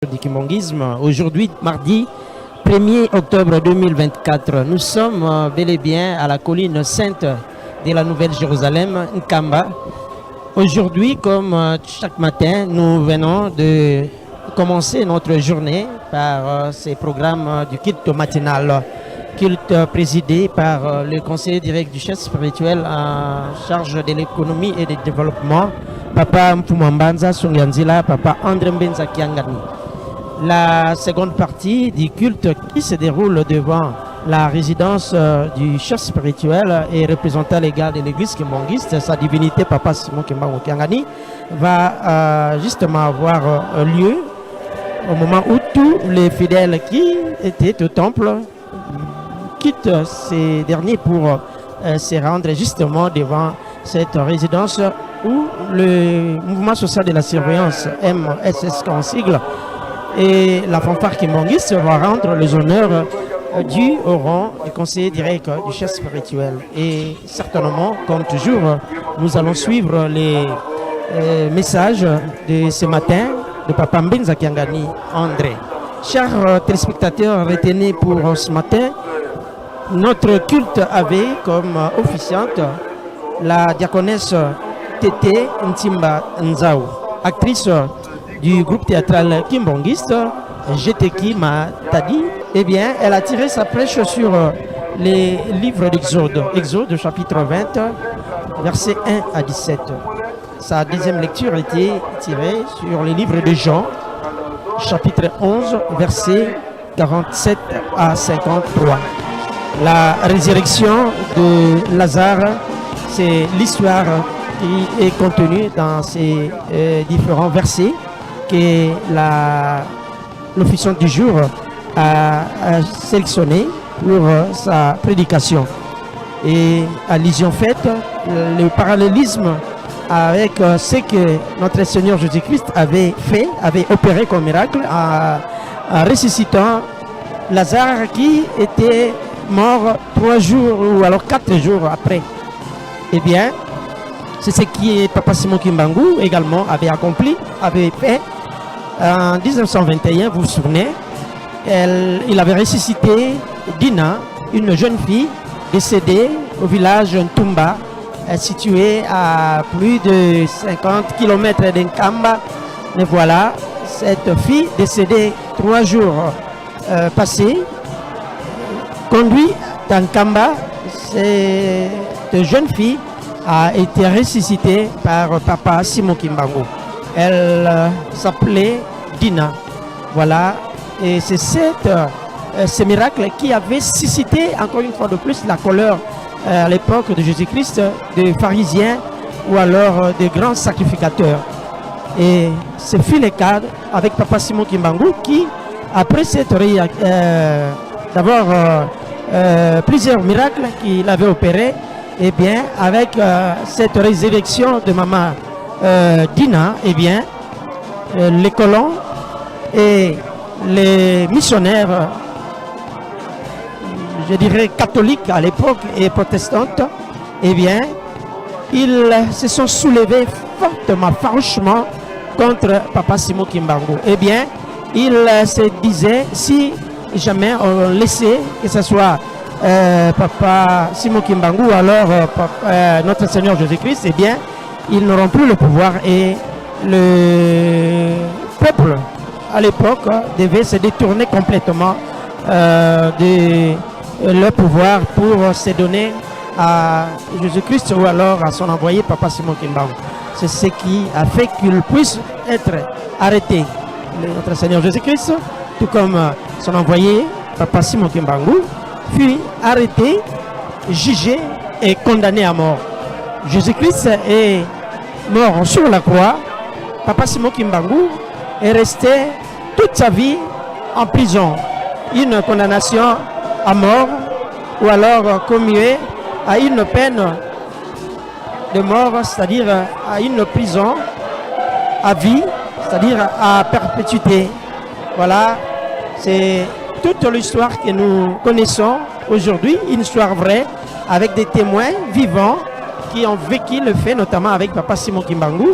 du kimbongisme. Aujourd'hui, mardi 1er octobre 2024, nous sommes bel et bien à la colline sainte de la Nouvelle-Jérusalem, Nkamba. Aujourd'hui, comme chaque matin, nous venons de commencer notre journée par ces programmes du culte matinal. Culte présidé par le conseiller direct du chef spirituel en charge de l'économie et du développement, Papa Mpumambanza Sunganzila, Papa André Mbenza Kiangani. La seconde partie du culte qui se déroule devant la résidence du chef spirituel et représentant légal de l'église kimbongiste, sa divinité Papa Simon Kimbango Kiangani, va justement avoir lieu au moment où tous les fidèles qui étaient au temple quittent ces derniers pour se rendre justement devant cette résidence où le mouvement social de la surveillance MSS en sigle et la fanfare kimbongiste va rendre les honneurs dus au rang du conseiller direct du chef spirituel. Et certainement, comme toujours, nous allons suivre les messages de ce matin de Papa Mbenza Kiangani André. Chers téléspectateurs, retenez pour ce matin, notre culte avait comme officiante la diaconesse Tété Ntimba Nzao, actrice du groupe théâtral kimbongiste Jeteki Matadi. Eh bien, elle a tiré sa prêche sur les livres d'Exode, Exode chapitre 20, versets 1 à 17. Sa deuxième lecture était tirée sur les livres de Jean, chapitre 11, versets 47 à 53. La résurrection de Lazare, c'est l'histoire qui est contenue dans ces différents versets que l'officiant du jour a sélectionné pour sa prédication. Et allusion faite, le parallélisme avec ce que notre Seigneur Jésus-Christ avait fait, avait opéré comme miracle en ressuscitant Lazare qui était mort 3 jours ou alors 4 jours après. Eh bien, c'est ce qui Papa Simon Kimbangu également avait accompli, avait fait en 1921, vous vous souvenez. Il avait ressuscité Dina, une jeune fille décédée au village Ntumba, situé à plus de 50 km d'Nkamba. Mais voilà, cette fille décédée 3 jours passés, conduit dans Nkamba, cette jeune fille a été ressuscitée par Papa Simon Kimbangu. Elle s'appelait Dina. Voilà, et c'est ce miracle qui avait suscité encore une fois de plus la colère à l'époque de Jésus-Christ des pharisiens ou alors des grands sacrificateurs. Et ce fut le cas avec Papa Simon Kimbangu qui, après cette d'avoir plusieurs miracles qu'il avait opérés, et bien avec cette résurrection de maman Dina, et bien les colons et les missionnaires, je dirais catholiques à l'époque et protestantes, et bien ils se sont soulevés fortement, farouchement contre Papa Simon Kimbangu. Et bien il se disait, si jamais on laissait que ce soit Papa Simon Kimbangu ou alors notre Seigneur Jésus-Christ, eh bien ils n'auront plus le pouvoir et le peuple à l'époque devait se détourner complètement de leur pouvoir pour se donner à Jésus-Christ ou alors à son envoyé Papa Simon Kimbangu. C'est ce qui a fait qu'il puisse être arrêté, notre Seigneur Jésus-Christ, tout comme son envoyé Papa Simon Kimbangu fut arrêté, jugé et condamné à mort. Jésus-Christ est mort sur la croix. Papa Simon Kimbangu est resté toute sa vie en prison. Une condamnation à mort ou alors commuée à une peine de mort, c'est-à-dire à une prison à vie, c'est-à-dire à perpétuité. Voilà, c'est toute l'histoire que nous connaissons aujourd'hui, une histoire vraie, avec des témoins vivants qui ont vécu le fait, notamment avec Papa Simon Kimbangu.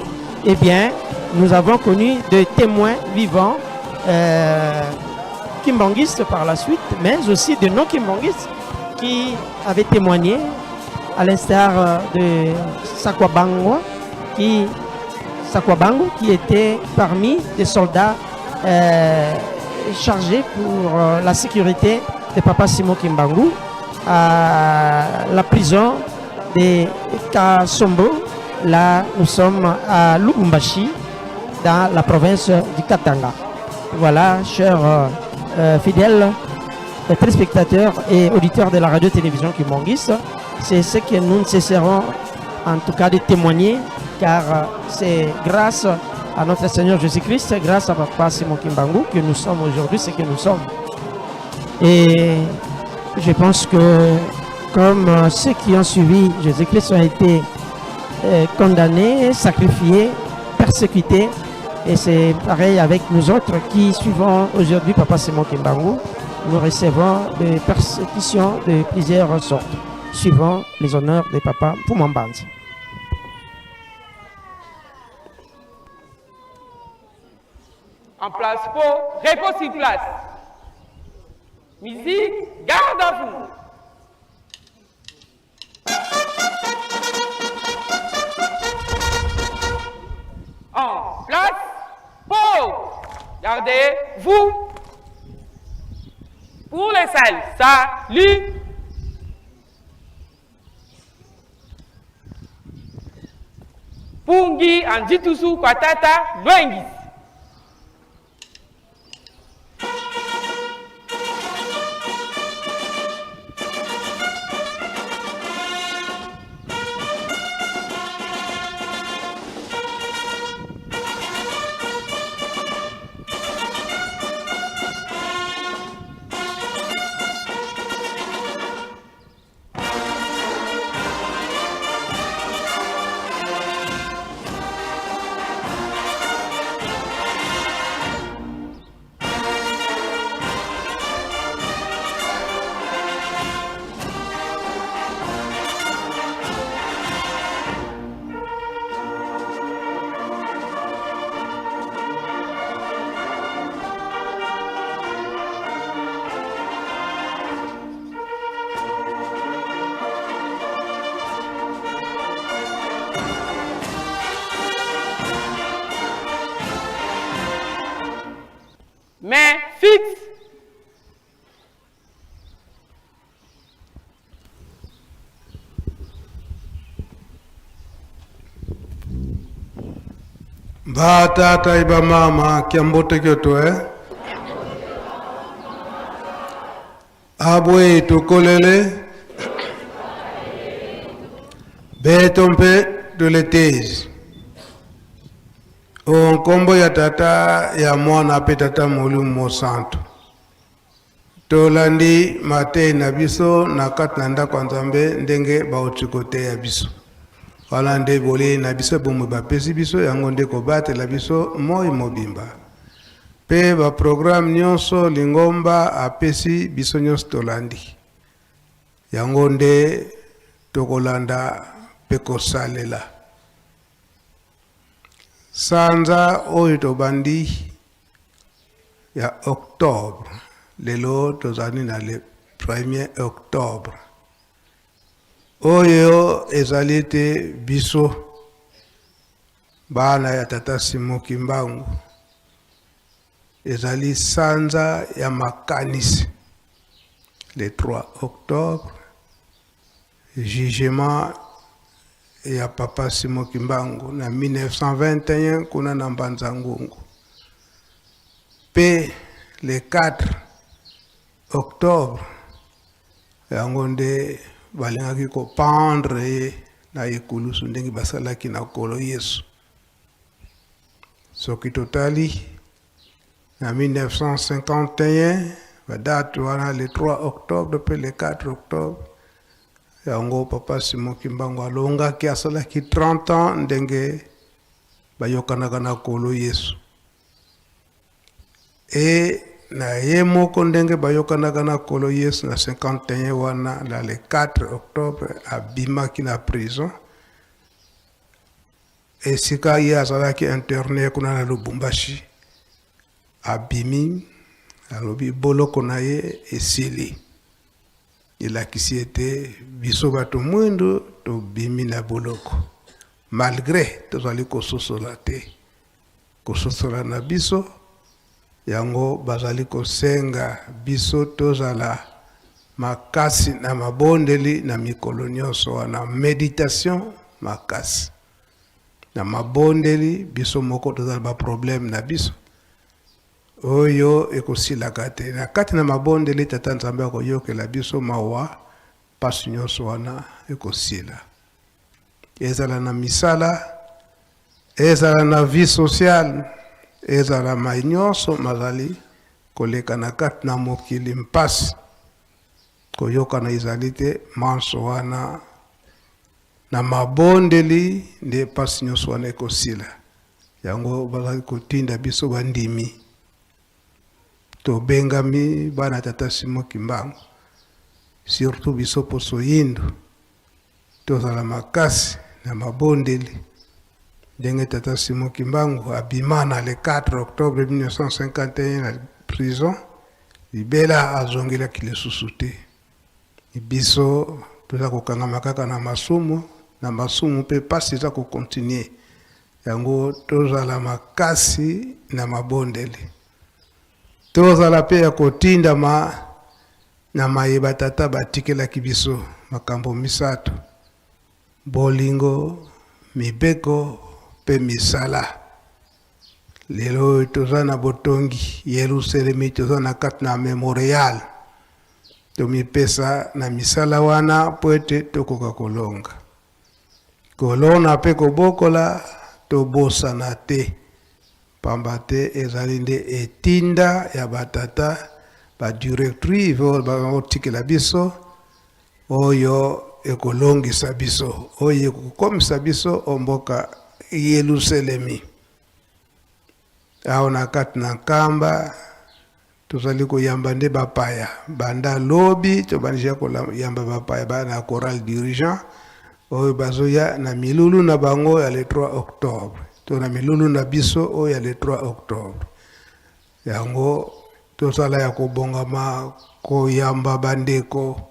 Eh bien, nous avons connu des témoins vivants kimbanguistes par la suite, mais aussi de non-kimbanguistes qui avaient témoigné, à l'instar de Sakwabango, qui était parmi des soldats chargés pour la sécurité de Papa Simon Kimbangu à la prison de Kasombo. Là, nous sommes à Lubumbashi, dans la province du Katanga. Voilà, chers fidèles téléspectateurs et auditeurs de la radio-télévision Kimbanguiste, c'est ce que nous ne cesserons en tout cas de témoigner, car c'est grâce à notre Seigneur Jésus-Christ, grâce à Papa Simon Kimbangu, que nous sommes aujourd'hui ce que nous sommes. Et je pense que comme ceux qui ont suivi Jésus-Christ ont été condamnés, sacrifiés, persécutés, et c'est pareil avec nous autres qui suivons aujourd'hui Papa Simon Kimbangu. Nous recevons des persécutions de plusieurs sortes, suivant les honneurs de Papa Poumambandi. En place pour repos sur place. Musique, garde à vous. En place, pause. Gardez-vous. Pour les salles, salut. Pungi Anjitusu Kwatata Lwengi. Mais fixe. Ba tata iba mama kiambote kyoto abwe tukolele betompe tuletezi onkombo ya tata ya mwana pe tata Mulimo Santo tolandi mate na biso na katnanda kwa Nzambe ndenge baotsikote ya biso wala nde bole na biso bomwe bapesi biso yango nde kobatela biso moi mobimba pe ba programme nyonso lingomba apesi biso nyonso tolandi yango nde tokolanda pe kosalela sanza oyo tobandi ya octobre lelo tozali na le 1er octobre oyo ezali te biso bana ya tata Simon Kimbangu ezali sanza ya makanisi le 3 octobre jugement ya papa Simon Kimbangu na 1921 kuna na Mbanza Ngungu pe le 4 octobre yango nde balingaki kopendre ye na ekulusu ndenge basalaki na kolo Yesu soki totali na 1951 badate wana le 3 octobre pe le 4 octobre yango papa Simon Kimbangu alongaki asalaki 30 ans ndenge bayokanaka na kolo Yesu e na ye moko ndenge bayokanaka na kolo Yesu na 51 wana na le 4 octobre abimaki na prison esika ye azalaki interné kuna na Lubumbashi abimi alobi boloko na ye esili elakisi ete biso bato mwindu tobimi na boloko malgré tozali kososola te kososola na biso yango bazali kosenga biso tozala makasi na mabondeli na mikolo nyonso wana méditation makasi na mabondeli biso moko tozala baproblème na biso oyo ekosilaka te na kati na mabondeli tata nzambe akoyokela biso mawa pasi nyonso wana ekosila ezala na misala ezala na vie sociale ezala mai nyonso mazali koleka na kati na mokili mpasi koyokana ezali te manso wana na mabondeli nde pasi nyonso wana ekosila yango bazali kotinda biso bandimi tobengami bana tata Simon Kimbangu surtout biso poso yindu tozala makasi na mabondeli ndenge tata Simon Kimbangu abimana le 4 octobre 1951 na prison libela azongelaki lisusu te biso toza kokangama kaka na masumu mpe pasi eza kokontinue yango tozala makasi na mabondeli tozala pe ya kotindama na mayeba tata batikelaki biso makambo misato bolingo mibeko pe misala lelo toza na botongi Yerusalemi toza na kati na memorial tomipesa na misala wana po ete tokoka kolona pe kobokola tobosana te pamba te ezali nde etinda ya batata badirectrive baotikela biso oyo ekolongisa biso oyo ekokomisa biso omboka Yerusalemi aho na kati na nkamba tozali koyamba nde bapaya banda lobi tobanija koyamba bapaya bana choral dirigeant oyo bazoya na milulu na bango ya le 3 octobre to na milulu na biso oyo ya le 3 octobre yango tozala ya kobongama koyamba bandeko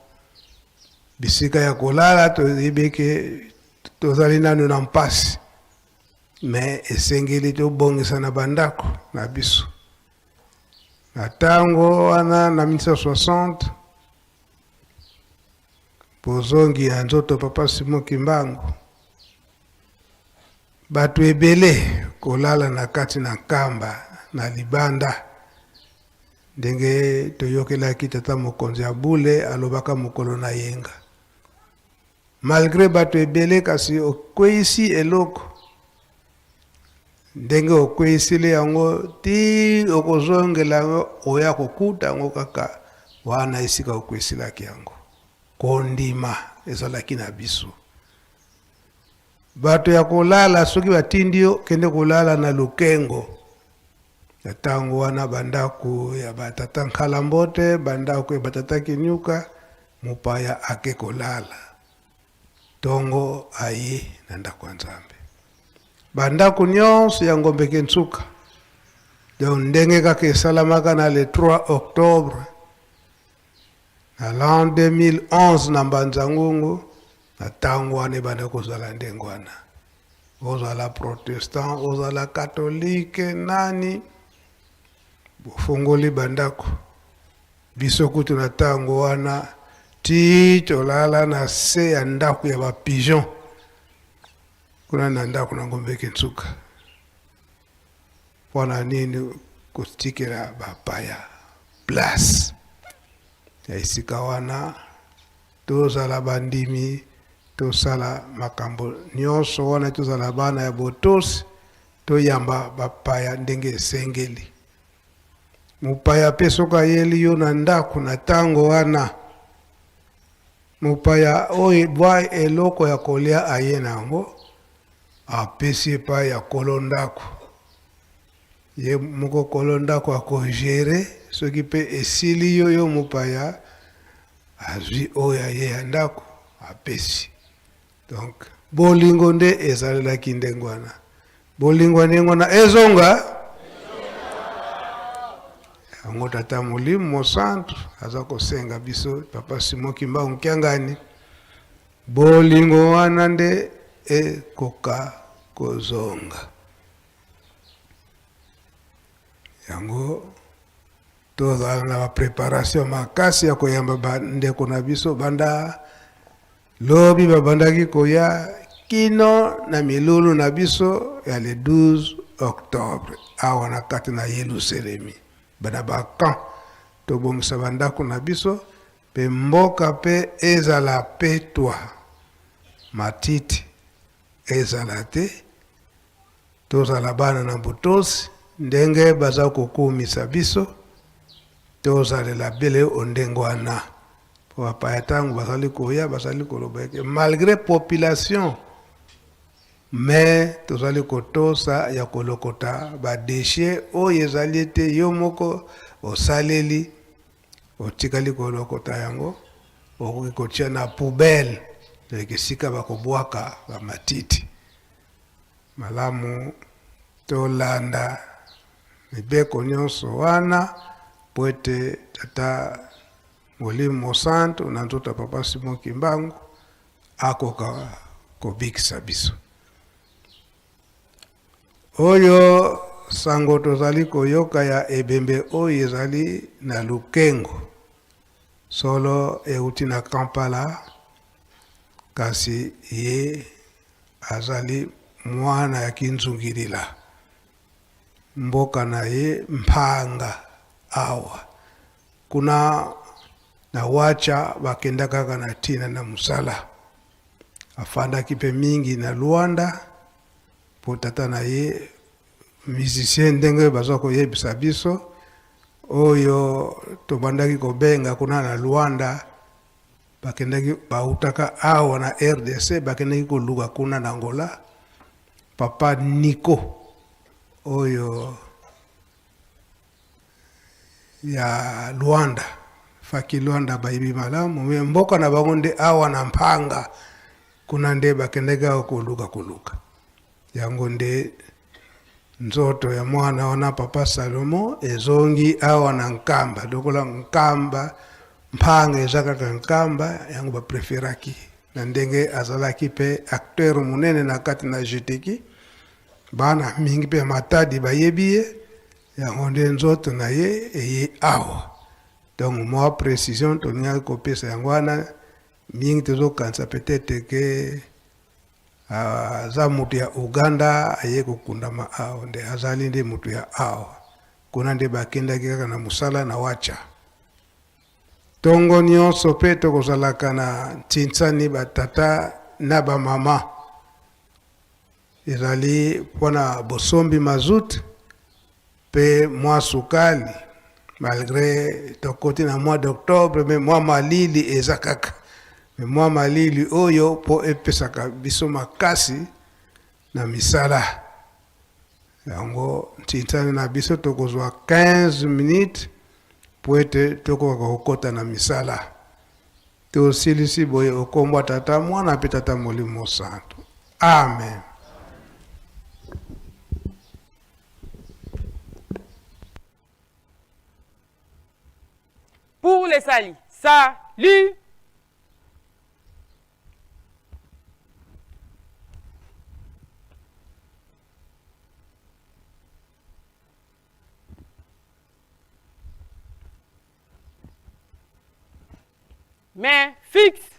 bisika ya kolala toyebeke tozali nanu na mpasi me esengeli tobongisa na bandako na biso na tango wana na 1960 bozongi ya nzoto papa Simon Kimbangu bato ebele kolala na kati na nkamba na libanda ndenge toyokelaki tata mokonzi ya bule alobaka mokolo na yenga malgré bato ebele kasi okweisi eloko ndenge okweisili yango ti okozongela yango oya kokuta yango kaka wana esika okwesilaki yango kondima ezalaki na biso bato ya kolala soki batindi yo kende kolala na lukengo ya tango wana bandako ya batata Nkalambote bandako ya batata Kinyuka mupaya ake kolala tongo aye na ndako Nzambe bandako nyonso ya Ngombe Kentsuka donc ndenge kaka esalamaka na le 3 octobre na l'an 2011 na Mbanzangungu na tango wana banda kozala ndenge wana ozala protestant ozala catholique nani bofongoli bandako biso kutu na tango wana ti tolala na se ya ndako ya bapigeon kuna na ndako na Ngombe Kentsuka wana nini kotikela bapaya place ya esika wana tozala bandimi tosala makambo nyonso wana tozala bana ya botosi toyamba bapaya ndenge esengeli mupaya pe soki ayeli yo na ndako na tango wana mupaya oyo bwa eloko ya kolia aye nango apesi epai ya kolo ndako ye moko kolo ndako akogere soki pe esili yo mupaya azwi oyo aye ya ndako apesi donc bolingo nde ezalelaki ndenge wana bolingo ndenge wana ezonga yango tata molimo centre aza kosenga biso papa Simon Kimbangu Nkiangani bolingo wana nde ekoka kozonga yango tozala na préparation makasi ya koyamba bandeko na biso banda lobi babandaki koya kino na milulu na biso ya le 12 octobre awa na kati na Yelusalemi bana bakan tobongisa bandako na biso pe mboka pe ezala petwa matiti ezala te tozala bana na botosi ndenge baza kokumisa biso tozalela bele ondengo wana po bapaya ntango bazali koya bazali koloba ete malgré population mais tozali kotosa ya kolokota badeshe oyo ezali ete yo moko osaleli otikali kolokota yango okoki kotia na poubelle esika bakobwaka bamatiti malamu tolanda mibeko nyonso wana po ete tata molimo santo na nzoto papa Simon Kimbangu akoka kobikisa biso oyo sango tozali koyoka ya ebembe oyo ezali na lukengo solo euti na Kampala kasi ye azali mwana ya kinzungilila mboka na ye mpanga awa kuna na wacha bakenda kaka na tina na musala afanda kipe mingi na Luanda po tata na ye musicien ndenge baza koyebisa biso oyo tobandaki kobenga kuna na Luanda bakendaki bautaka awa na RDC bakendaki koluka kuna na Angola papa Nico oyo ya Luanda faki Luanda baibi malamu mboka na bango nde awa na mpanga kuna nde bakendeka koluka yango nde nzoto ya mwana wana papa Salomo ezongi awa na Nkamba dokola Nkamba mpanga ezakaka Nkamba yango bapreferaki na ndenge azalaki pe acteur munene na kati na jeteki bana mingi pe matadi bayebiye yango nde nzoto na ye eye awa donc moi précision toninga kopesa yango wana mingi tozokanisa peut-être ke aza mutu ya Uganda aye kokundama awa nde azali nde mutu ya awa kuna nde bakendaki kaka na musala na wacha tongo nyonso pe tokozalaka na ntinsani batata na bamama ezali mpona bosombi mazout pe mwa sukali malgré tokoti na mois d'octobre mais mwa malili eza kaka mais mwa malili oyo po epesaka biso makasi na misala yango ntinsani na biso tokozwa 15 minutes po ete tokoka kokota na misala tosilisi boye okombwa tata mwana pe tata molimo santo amen. Pour les salis, salut. Main fixe.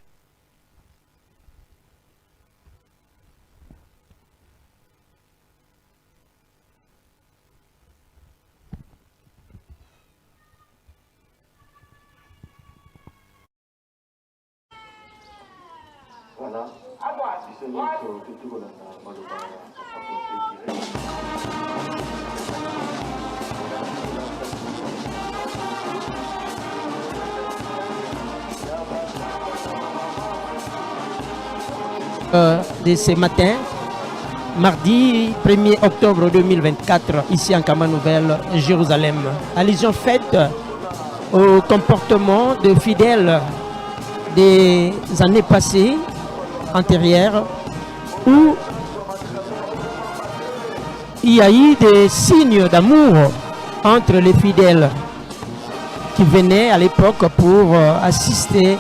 Voilà. De ce matin, mardi 1er octobre 2024, ici en Kama Nouvelle, Jérusalem. Allusion faite au comportement de fidèles des années passées, antérieures, où il y a eu des signes d'amour entre les fidèles qui venaient à l'époque pour assister